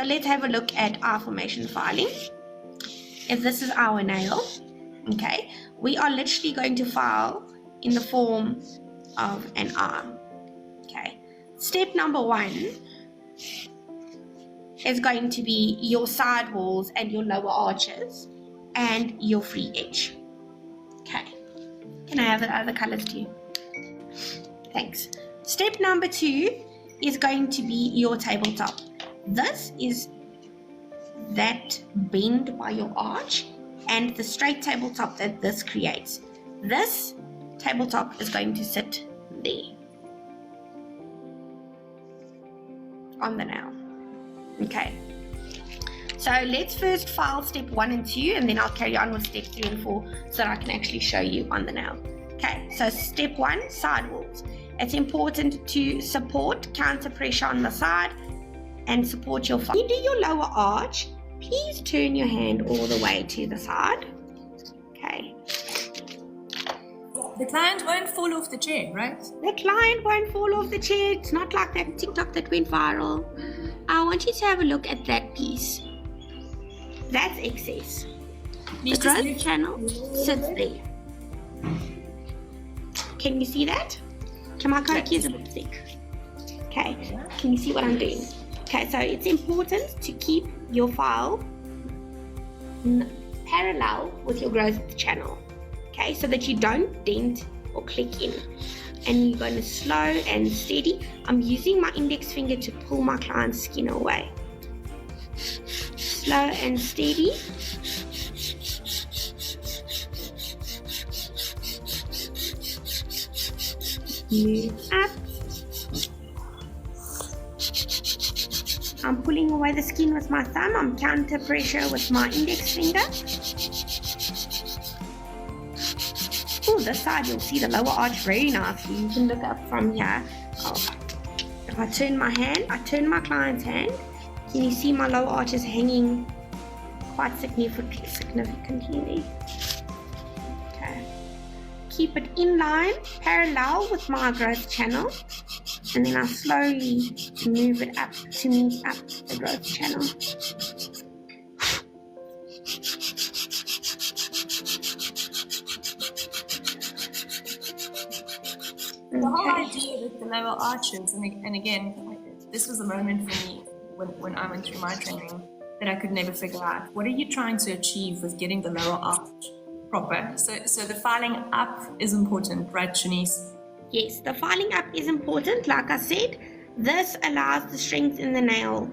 let's have a look at our formation filing. If this is our nail, okay, we are literally going to file in the form of an R. Okay, step number 1 is going to be your side walls and your lower arches and your free edge. Okay, can I have the other colors too? Thanks. Step number 2 is going to be your tabletop. This is that bend by your arch and the straight tabletop that this creates. This tabletop is going to sit there on the nail. Okay, so let's first file step 1 and 2, and then I'll carry on with step 3 and 4 so that I can actually show you on the nail. Okay, so step 1, side walls. It's important to support, counter pressure on the side and support your file. When you do your lower arch, please turn your hand all the way to the side. Okay. The client won't fall off the chair, right? The client won't fall off the chair. It's not like that TikTok that went viral. I want you to have a look at that piece. That's excess. The growth channel sits there. Can you see that? My coke is a bit thick. Okay, can you see what I'm doing? Okay, so it's important to keep your file parallel with your growth channel. Okay, so that you don't dent or click in. And you're going to slow and steady. I'm using my index finger to pull my client's skin away. Slow and steady. Move up. I'm pulling away the skin with my thumb. I'm counter pressure with my index finger. Oh, this side you'll see the lower arch very nicely. You can look up from here. Oh. If I turn my hand, I turn my client's hand. Can you see my lower arch is hanging quite significantly there? Okay. Keep it in line, parallel with my growth channel. And then I slowly move it up to meet up the growth channel. The whole idea with the lower arches, and again, this was a moment for me when I went through my training that I could never figure out. What are you trying to achieve with getting the lower arch proper? So the filing up is important, right, Shanice? Yes, the filing up is important. Like I said, this allows the strength in the nail.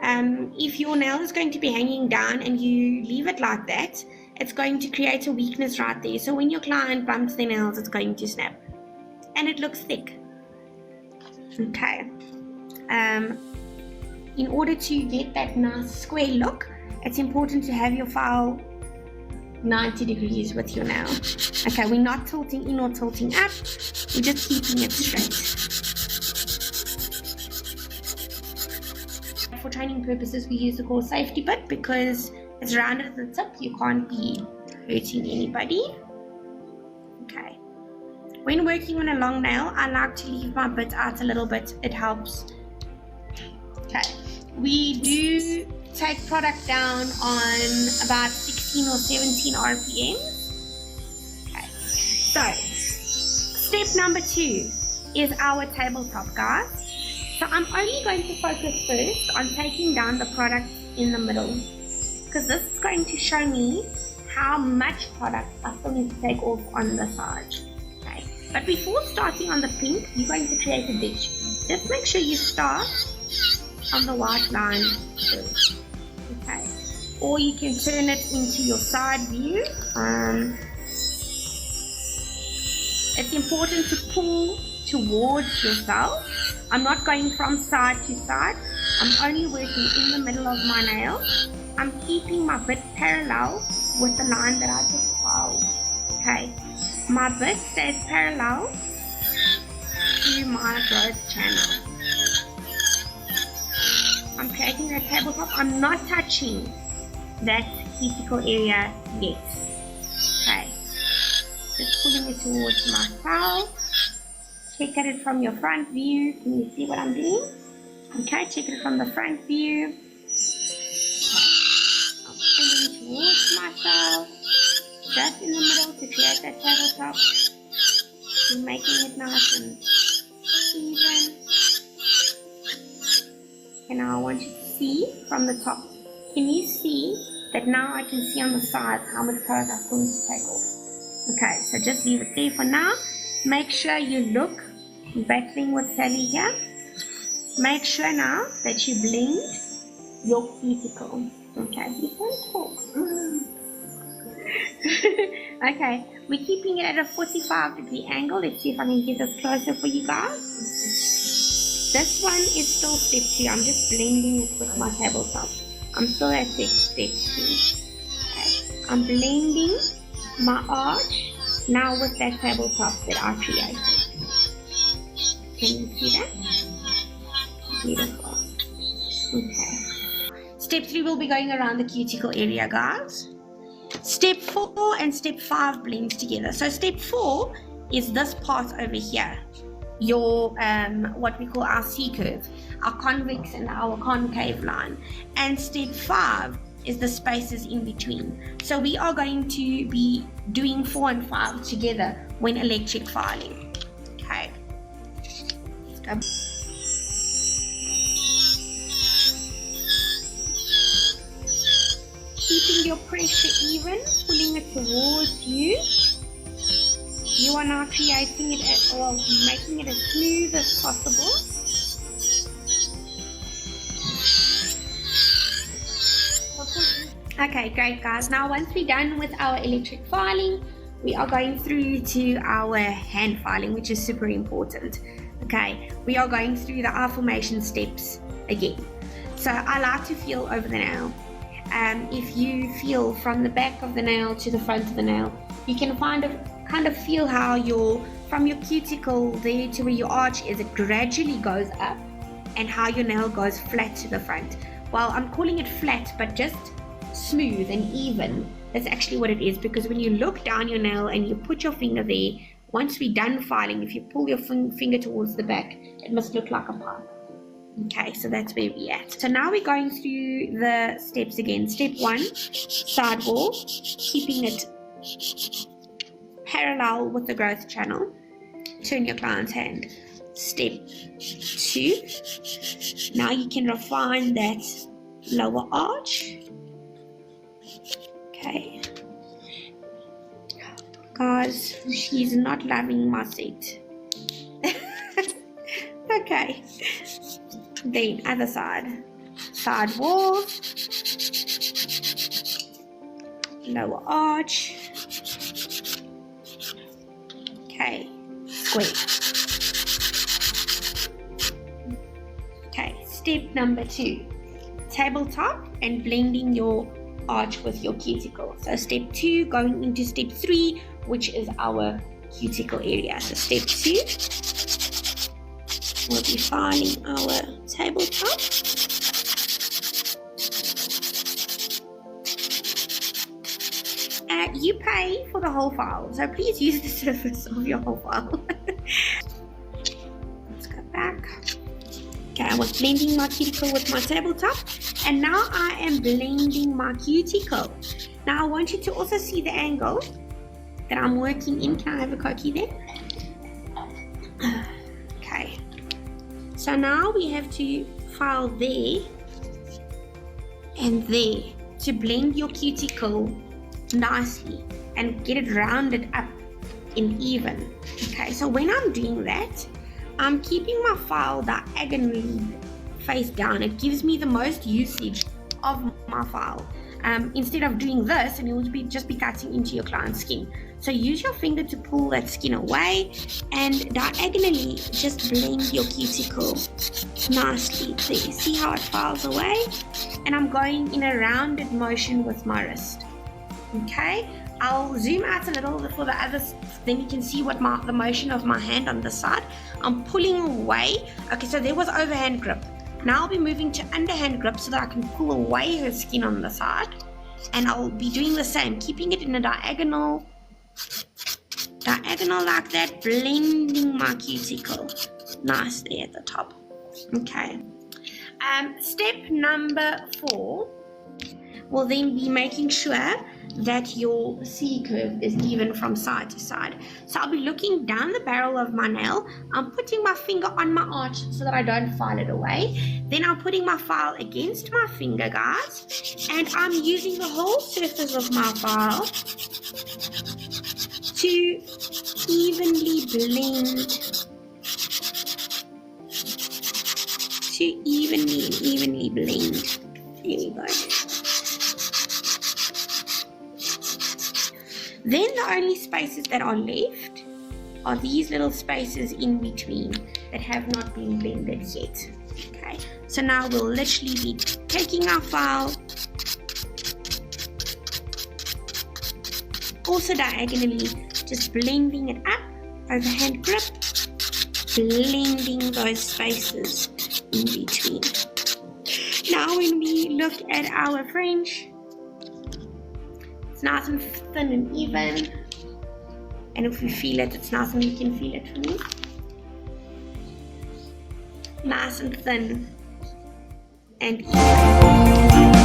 If your nail is going to be hanging down and you leave it like that, it's going to create a weakness right there. So when your client bumps their nails, it's going to snap. And it looks thick. Okay. In order to get that nice square look, it's important to have your file 90 degrees with your nail. Okay, we're not tilting in or tilting up. We're just keeping it straight. For training purposes, we use the core safety bit because it's rounded at the tip. You can't be hurting anybody. Okay. When working on a long nail, I like to leave my bit out a little bit. It helps. Okay. We do take product down on about 16 or 17 RPMs. Okay. So, step number 2 is our tabletop, guys. So I'm only going to focus first on taking down the product in the middle, because this is going to show me how much product I still need to take off on the side. Okay. But before starting on the pink, you're going to create a ditch. Just make sure you start on the white line first. Okay. Or you can turn it into your side view. It's important to pull towards yourself. I'm not going from side to side. I'm only working in the middle of my nail. I'm keeping my bit parallel with the line that I just filed. Okay. My bit stays parallel to my growth channel. I'm creating that tabletop. I'm not touching that cuticle area yet. Okay. Just pulling it towards myself. Check at it from your front view. Can you see what I'm doing? Okay, check it from the front view. just in the middle to create that tabletop. You're making it nice and even. And now I want you to see from the top. Can you see that now I can see on the sides how much product I'm going to take off? Okay, so just leave it there for now. Make sure you look, battling with Sally here. Make sure now that you blend your cuticle. Okay, you can talk. Okay, we're keeping it at a 45-degree angle. Let's see if I can get this closer for you guys. This one is still step 2. I'm just blending it with my tabletop. I'm still at step 2. Okay, I'm blending my arch now with that tabletop that I created. Can you see that? Beautiful. Okay. Step 3 will be going around the cuticle area, guys. Step 4 and step 5 blends together. So step 4 is this part over here. Your what we call our C-curve, our convex and our concave line. And step 5 is the spaces in between. So we are going to be doing 4 and 5 together when electric filing. Okay. Let's go. Keeping your pressure even, pulling it towards you. You are now creating it or making it as smooth as possible. Okay, great guys. Now once we're done with our electric filing, we are going through to our hand filing, which is super important. Okay, we are going through the eye formation steps again. So I like to feel over the nail. If you feel from the back of the nail to the front of the nail, you can kind of feel how from your cuticle there to where your arch is, it gradually goes up, and how your nail goes flat to the front. Well, I'm calling it flat, but just smooth and even. That's actually what it is, because when you look down your nail and you put your finger there, once we're done filing, if you pull your finger towards the back, it must look like a pipe. Okay, so that's where we're at. So now we're going through the steps again. Step 1, side wall, keeping it parallel with the growth channel. Turn your client's hand. Step 2, now you can refine that lower arch. Okay. Guys, she's not loving my set. Okay. Then other side. Side wall. Lower arch. Okay. Square. Okay. Step number 2. Tabletop and blending your arch with your cuticle. So step 2 going into step 3, which is our cuticle area. So step 2, we'll be filing our tabletop. You pay for the whole file, so please use the service of your whole file. Let's go back. Okay, I was blending my cuticle with my tabletop, and now I am blending my cuticle. Now I want you to also see the angle that I'm working in. Can I have a cookie there? Okay. So now we have to file there and there to blend your cuticle nicely and get it rounded up and even. Okay, so when I'm doing that, I'm keeping my file diagonally face down. It gives me the most usage of my file. Instead of doing this, and you'll just be cutting into your client's skin. So use your finger to pull that skin away and diagonally just blend your cuticle nicely there. See how it files away? And I'm going in a rounded motion with my wrist. Okay, I'll zoom out a little for the others, then you can see what the motion of my hand on this side. I'm pulling away. Okay, so there was overhand grip. Now I'll be moving to underhand grip so that I can pull away her skin on the side. And I'll be doing the same, keeping it in a diagonal like that, blending my cuticle nicely at the top. Okay. Step number 4 will then be making sure that your C curve is even from side to side. So I'll be looking down the barrel of my nail. I'm putting my finger on my arch so that I don't file it away. Then I'm putting my file against my finger, guys, and I'm using the whole surface of my file to evenly blend, evenly blend. There we go. Then the only spaces that are left are these little spaces in between that have not been blended yet. Okay, so now we'll literally be taking our file, also diagonally, just blending it up, overhand grip, blending those spaces in between. Now when we look at our French, it's nice and thin and even, and if we feel it, it's nice, and you can feel it for me. Nice and thin and even.